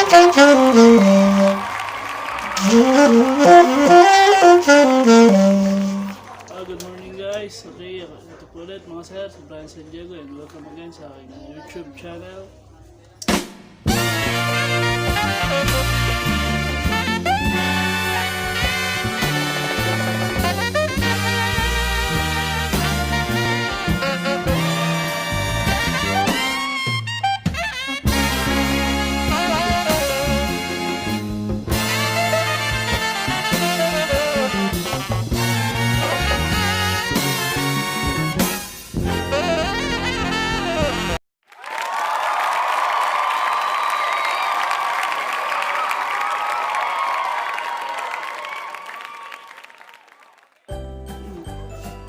Good morning guys. Okay, ito po ulit mga sir, si Brian San Diego and welcome again sa aking YouTube channel.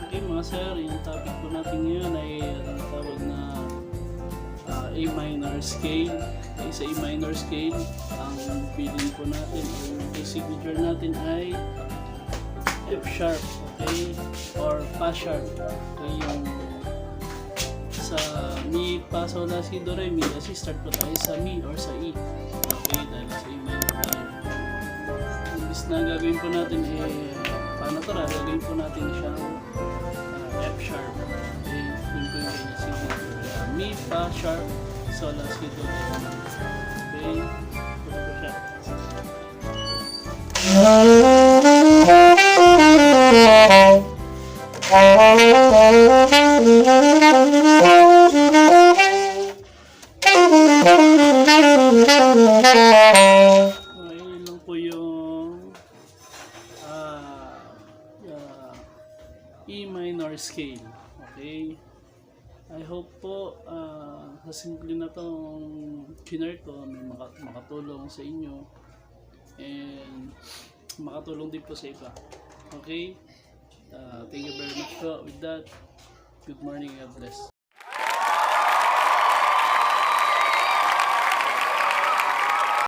Okay mga sir, yung topic po natin ngayon ay ang tawag na A minor scale. Okay, sa A minor scale, ang feeling po natin o yung signature natin ay F sharp, okay, or fa sharp. Okay, yung sa mi, fa, sol, la, si, do, re, mi, kasi start po tayo sa mi or sa E. Okay, dahil sa A minor tayo. Imbis na gagawin po natin paano to, gagawin po natin siyang F sharp. Okay, yun po yung kanya signature. Mi, fa, sharp, sol, la, si, do, re, mi. Okay, ito po siya. Ayun lang po yung E minor scale. Okay, I hope po sa simple na tong kinare ko may makatulong sa inyo and makatulong din po sa iba. Okay, thank you very much po with that. Good morning, God bless.